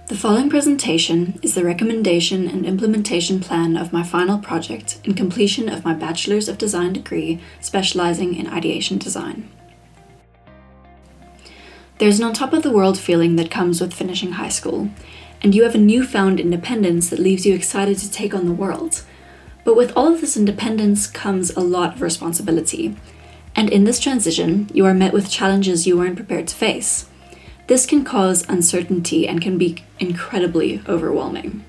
The following presentation is the recommendation and implementation plan of my final project in completion of my Bachelor's of Design degree specializing in ideation design. There's an on-top-of-the-world feeling that comes with finishing high school, and you have a newfound independence that leaves you excited to take on the world. But with all of this independence comes a lot of responsibility, and in this transition, you are met with challenges you weren't prepared to face. This can cause uncertainty and can be incredibly overwhelming.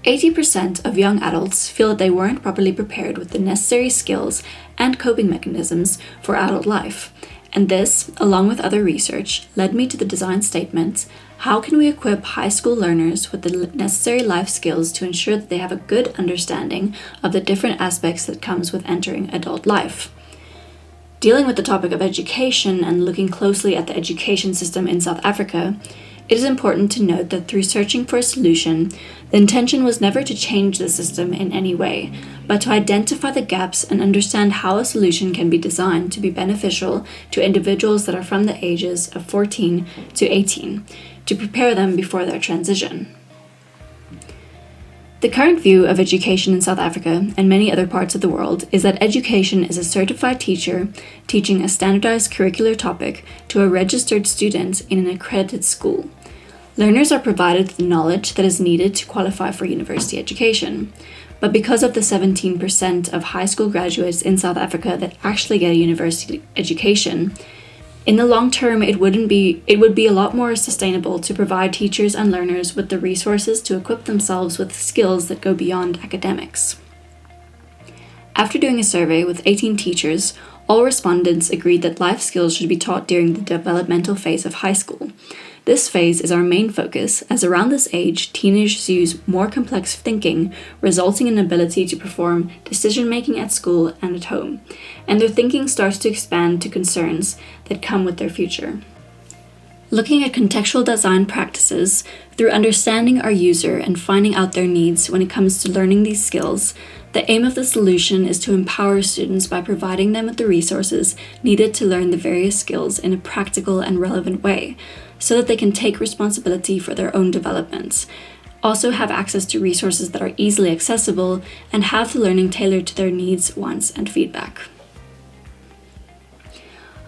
80% of young adults feel that they weren't properly prepared with the necessary skills and coping mechanisms for adult life, and this, along with other research, led me to the design statement: how can we equip high school learners with the necessary life skills to ensure that they have a good understanding of the different aspects that comes with entering adult life? Dealing with the topic of education and looking closely at the education system in South Africa, it is important to note that through searching for a solution, the intention was never to change the system in any way, but to identify the gaps and understand how a solution can be designed to be beneficial to individuals that are from the ages of 14 to 18, to prepare them before their transition. The current view of education in South Africa and many other parts of the world is that education is a certified teacher teaching a standardized curricular topic to a registered student in an accredited school. Learners are provided the knowledge that is needed to qualify for university education. But because of the 17% of high school graduates in South Africa that actually get a university education, in the long term, it would be a lot more sustainable to provide teachers and learners with the resources to equip themselves with skills that go beyond academics. After doing a survey with 18 teachers, all respondents agreed that life skills should be taught during the developmental phase of high school. This phase is our main focus, as around this age, teenagers use more complex thinking, resulting in an ability to perform decision-making at school and at home, and their thinking starts to expand to concerns that come with their future. Looking at contextual design practices, through understanding our user and finding out their needs when it comes to learning these skills, the aim of the solution is to empower students by providing them with the resources needed to learn the various skills in a practical and relevant way, so that they can take responsibility for their own development, also have access to resources that are easily accessible, and have the learning tailored to their needs, wants, and feedback.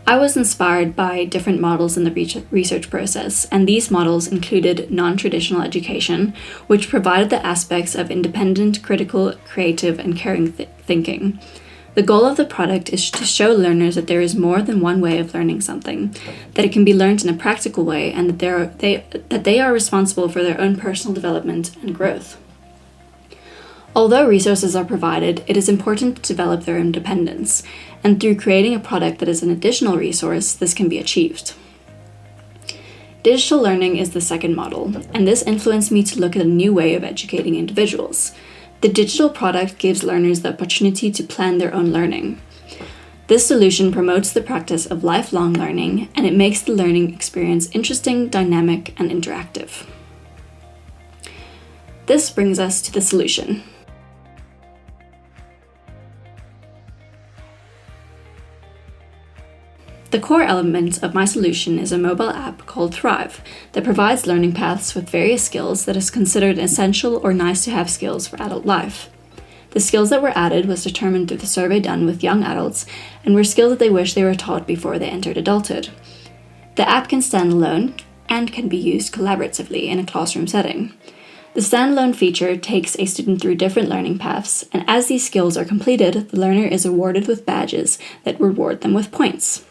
I was inspired by different models in the research process, and these models included non-traditional education, which provided the aspects of independent, critical, creative, and caring thinking. The goal of the product is to show learners that there is more than one way of learning something, that it can be learned in a practical way, and that they are responsible for their own personal development and growth. Although resources are provided, it is important to develop their independence, and through creating a product that is an additional resource, this can be achieved. Digital learning is the second model, and this influenced me to look at a new way of educating individuals. The digital product gives learners the opportunity to plan their own learning. This solution promotes the practice of lifelong learning, and it makes the learning experience interesting, dynamic, and interactive. This brings us to the solution. The core element of my solution is a mobile app called Thrive that provides learning paths with various skills that is considered essential or nice-to-have skills for adult life. The skills that were added was determined through the survey done with young adults and were skills that they wish they were taught before they entered adulthood. The app can stand alone and can be used collaboratively in a classroom setting. The standalone feature takes a student through different learning paths, and as these skills are completed, the learner is awarded with badges that reward them with points.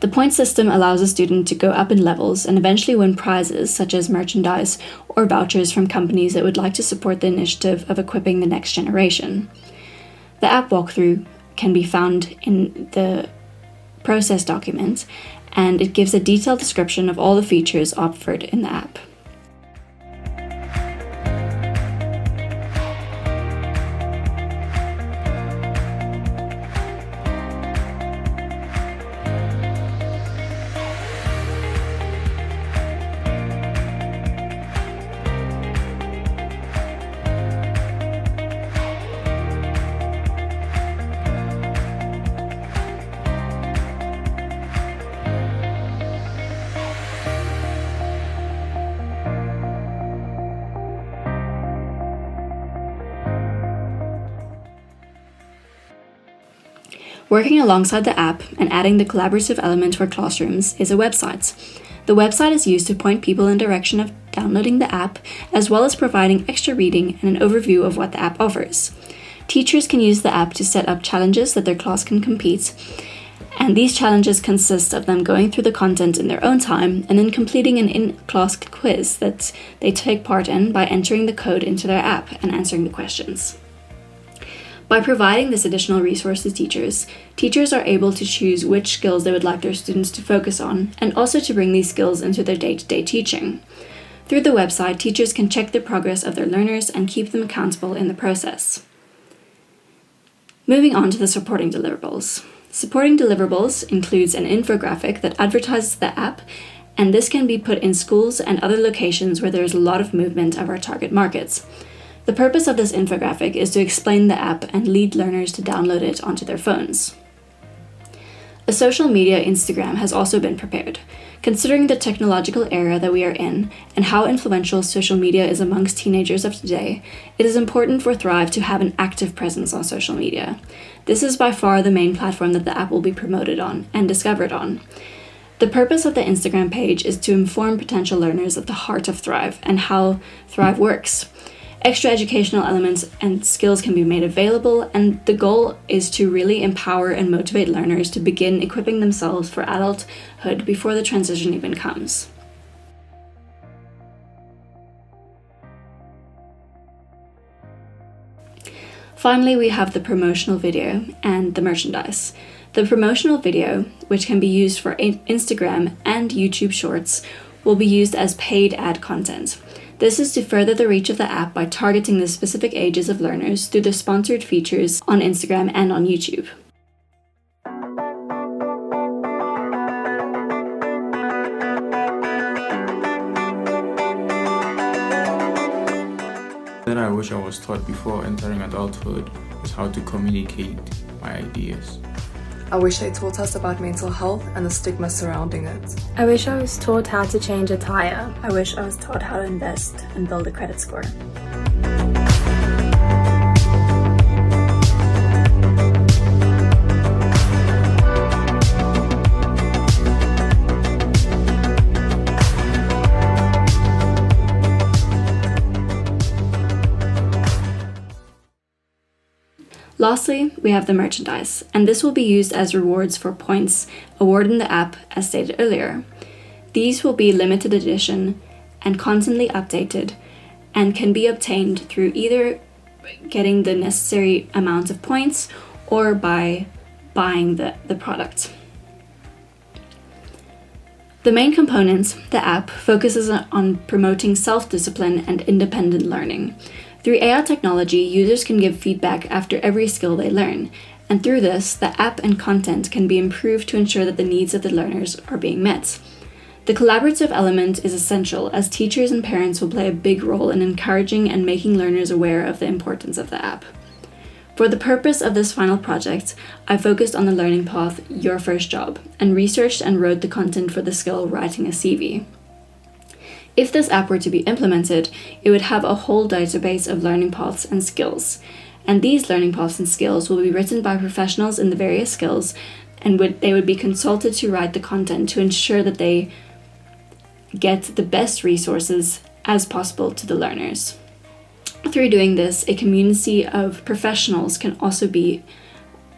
The point system allows a student to go up in levels and eventually win prizes such as merchandise or vouchers from companies that would like to support the initiative of equipping the next generation. The app walkthrough can be found in the process document, and it gives a detailed description of all the features offered in the app. Working alongside the app and adding the collaborative element for classrooms is a website. The website is used to point people in the direction of downloading the app, as well as providing extra reading and an overview of what the app offers. Teachers can use the app to set up challenges that their class can complete, and these challenges consist of them going through the content in their own time and then completing an in-class quiz that they take part in by entering the code into their app and answering the questions. By providing this additional resource to teachers are able to choose which skills they would like their students to focus on, and also to bring these skills into their day-to-day teaching. Through the website, teachers can check the progress of their learners and keep them accountable in the process. Moving on to the supporting deliverables. Supporting deliverables includes an infographic that advertises the app, and this can be put in schools and other locations where there is a lot of movement of our target markets. The purpose of this infographic is to explain the app and lead learners to download it onto their phones. A social media Instagram has also been prepared. Considering the technological era that we are in and how influential social media is amongst teenagers of today, it is important for Thrive to have an active presence on social media. This is by far the main platform that the app will be promoted on and discovered on. The purpose of the Instagram page is to inform potential learners of the heart of Thrive and how Thrive works. Extra educational elements and skills can be made available, and the goal is to really empower and motivate learners to begin equipping themselves for adulthood before the transition even comes. Finally, we have the promotional video and the merchandise. The promotional video, which can be used for Instagram and YouTube Shorts, will be used as paid ad content. This is to further the reach of the app by targeting the specific ages of learners through the sponsored features on Instagram and on YouTube. That I wish I was taught before entering adulthood is how to communicate my ideas. I wish they taught us about mental health and the stigma surrounding it. I wish I was taught how to change a tire. I wish I was taught how to invest and build a credit score. Lastly, we have the merchandise, and this will be used as rewards for points awarded in the app as stated earlier. These will be limited edition and constantly updated and can be obtained through either getting the necessary amount of points or by buying the product. The main component, the app, focuses on promoting self-discipline and independent learning. Through AI technology, users can give feedback after every skill they learn, and through this, the app and content can be improved to ensure that the needs of the learners are being met. The collaborative element is essential, as teachers and parents will play a big role in encouraging and making learners aware of the importance of the app. For the purpose of this final project, I focused on the learning path Your First Job, and researched and wrote the content for the skill Writing a CV. If this app were to be implemented, it would have a whole database of learning paths and skills. And these learning paths and skills will be written by professionals in the various skills, and they would be consulted to write the content to ensure that they get the best resources as possible to the learners. Through doing this, a community of professionals can also be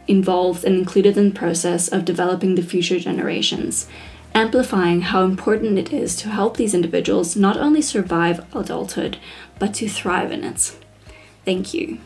involved and included in the process of developing the future generations, amplifying how important it is to help these individuals not only survive adulthood, but to thrive in it. Thank you.